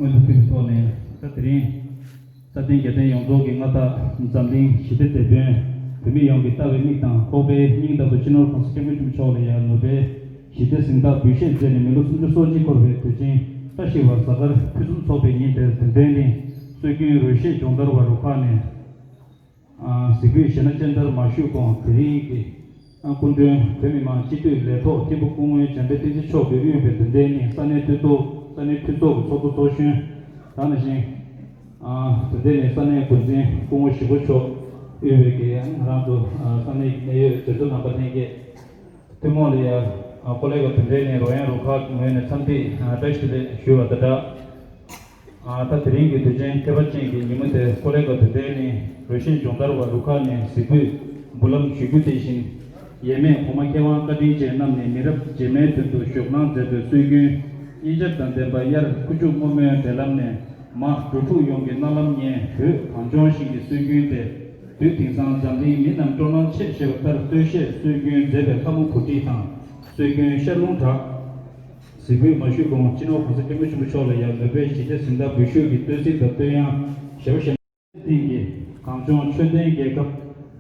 Tone, Tatri, Satin getting young dog in Mata, something she did the Ben, to me young guitar with me down, Kobe, Ning the original consecutive Cholia, Nobe, she does in that vision, then Milusun Soji Corvette to Jane, Tashi was other Pusun Sobe in the Deni, Suki Rishi, Jongar Warukane, Situation Gender Mashuko, Kriki, Uncle Femima, Chitu, Leto, Tibukum, and the Titi Shop, the Deni, Sunny Tuto. Sunny Tuto, Soto Toshin, Tanishing, today Sunny Kuzi, Kumu Shibucho, Uviki, and Rando, Sunny Tuna Patingi, Timolia, a colleague today, Royan Rukat, when Sunday, attached to the shoe at the dark. Tatringi to Jane Kavachin, Yimute, colleague today, Russian Jondarwa Rukani, Sibu, Bulam Shibutation, Yemen, Homakewan Kadija, Namni, Mirab, Jemet to Shuknan, the Sugu. Egypt and the Bayer Kuju Moment Lamne, Mark Tutu Yong in Nalamne, Anjon Shing is Sugun, two things on Zambi, Minam Donan Chip, Pertushe, Sugun, Zebel Kamu Putitan, Sugun Shalunta, Sibu Mashukon, Chino, Position, the best she just in that we should be Thursday, the Toyan, Shavashan Dingy, Kanjon Chunding Gakap,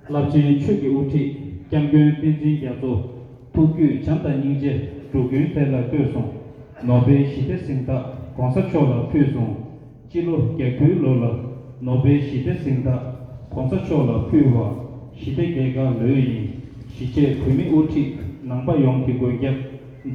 Lapchin Chuki Uti, Kamgun Dinzi Yato, Tuku, Chanta Ninja, Tugun Tella Person. Nobel shite sinta conceptual fusion kilo geku lola Nobel shite sinta conceptual fuwa shite gega lui shite kumi uti nangpa yongki goyap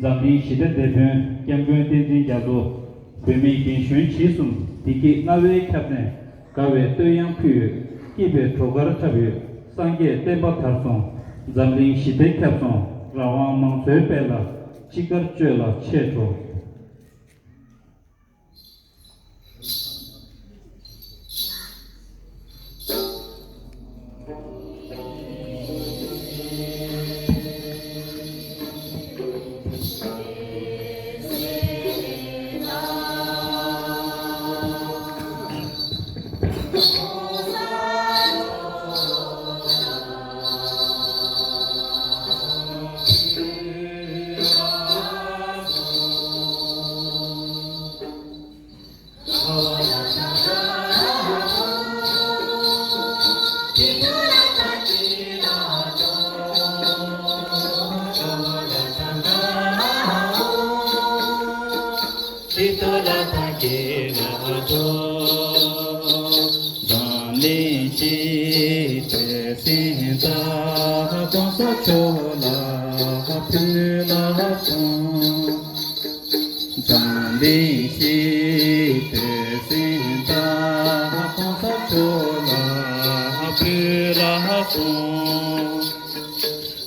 zambi shite deben kyamgön tenzin jazo kumi kinshun chisum diki nawe kapne kawe toyang pyu kibe trogar tabi sangye temba tarson zambi shite kapson rawang mangsoy pela chikar chöla cheto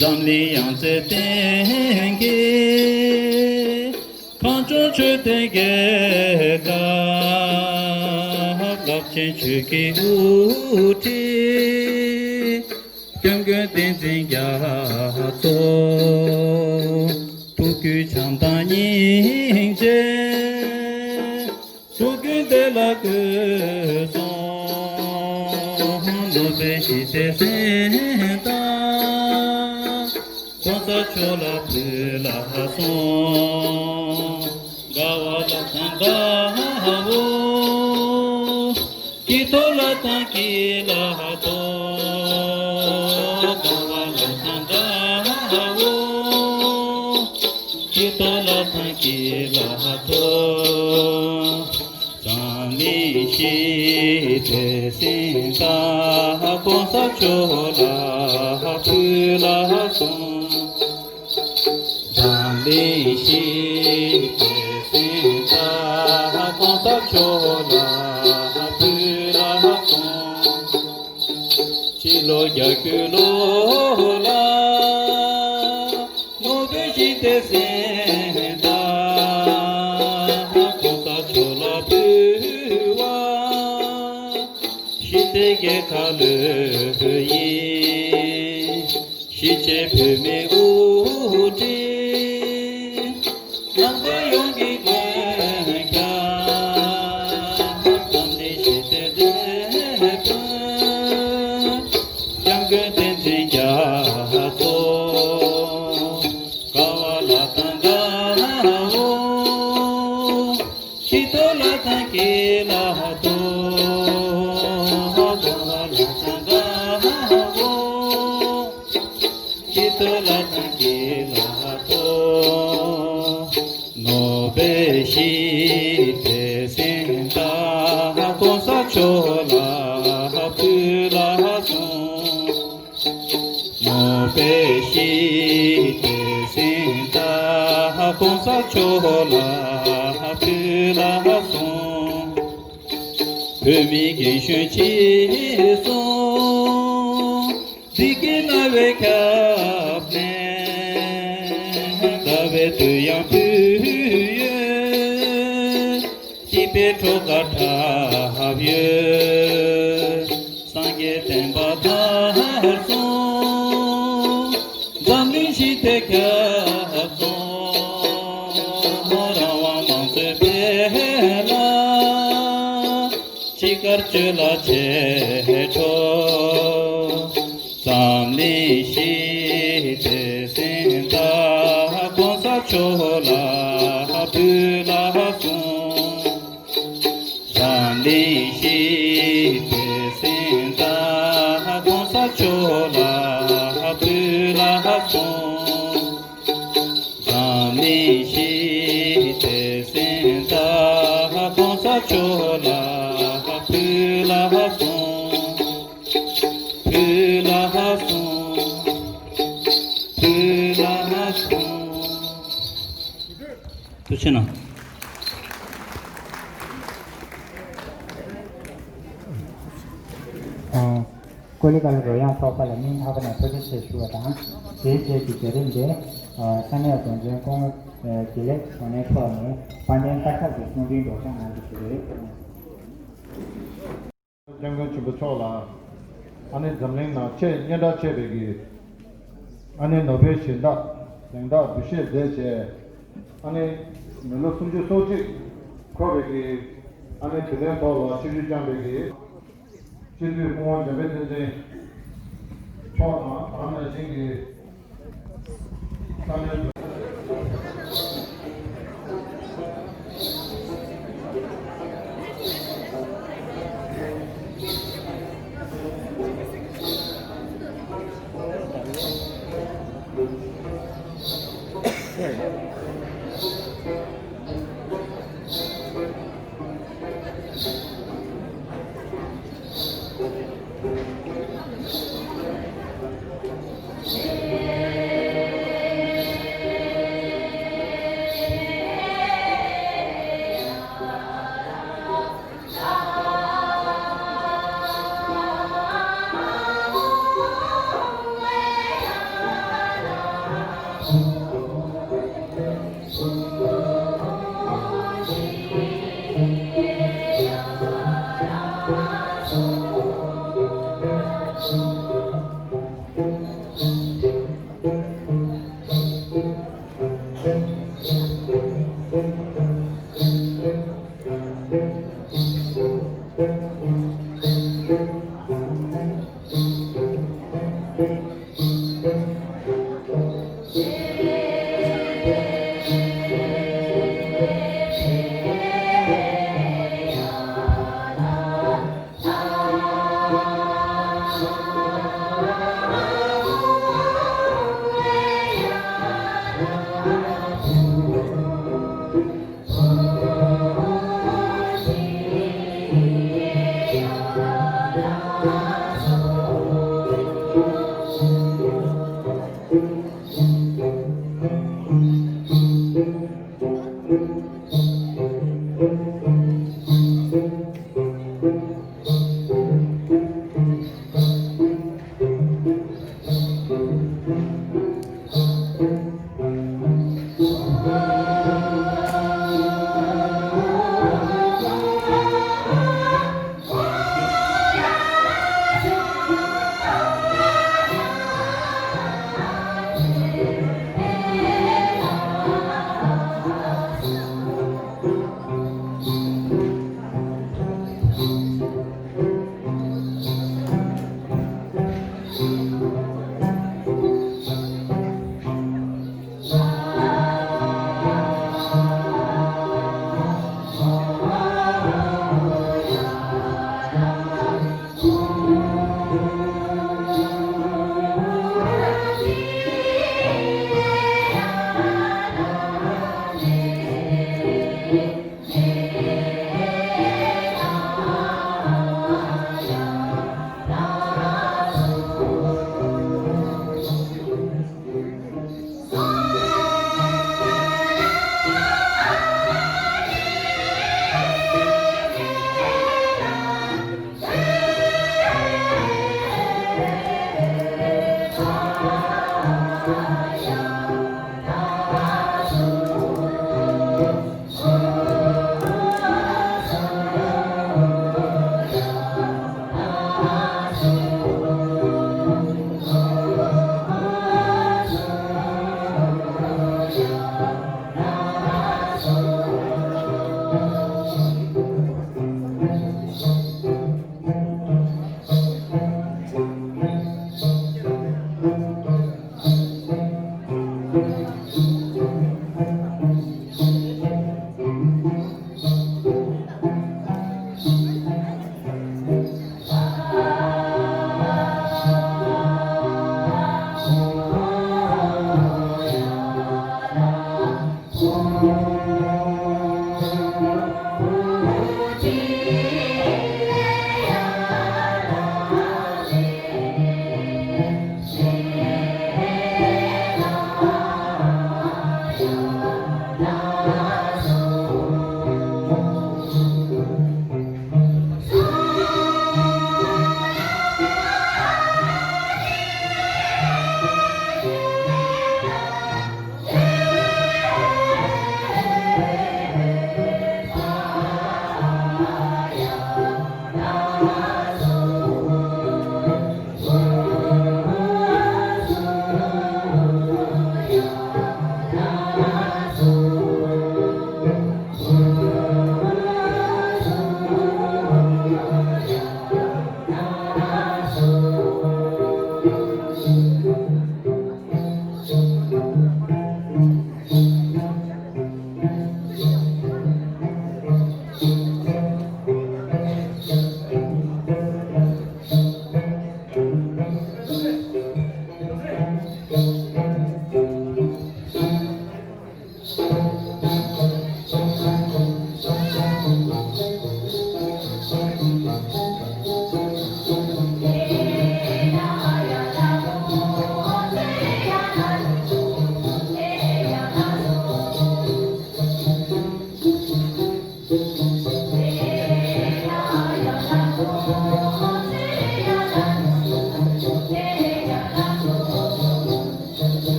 Jamli yang se tenge, kancho chu tenge ka, lapchen chu ki uti, kyungge tenzin ya to, tuku chanta nying je, tuku de la ke son, nobe shi te senta. Chola pila son gawa la wo kitola takila to gawa la wo kitola takila to sami shi te sinta konsa chola pila son Zambi shi te sinta konsa chola pila son Chilo yakulo la Nobe shi te sinta konsa chola pila Shi te ge kalu yi Shi che pime uti Kita la tranquila to la sanga ho la tranquila to nobel te senta con sa chola pula son nobel te senta con sa chola pula son pemi que chunchi son dikina vekapne dave tu yang puye tibeto katha havye sangye temba son zamni shite ka son rawa manse behla chikar chula cheto samli shite senta konsa chola pula son samli shite senta konsa chola pula son samli shite senta konsa chola pula son pula son pula son tuchena Kulikal royang propala min habana project shuata je ki jerinde sanaya tonje kong kile sone phone panen takha disnudi dosa na dikire jangan cuba cola ane zamling na che nyada che begi ane nobel shinda lengda bishe deche ane melo sunju soji ko begi ane Tibetan Vlogger shiju jang begi shiju kuwan jabe deche chola ane jingi sanaya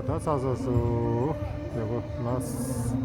다 싸서서 이거 라스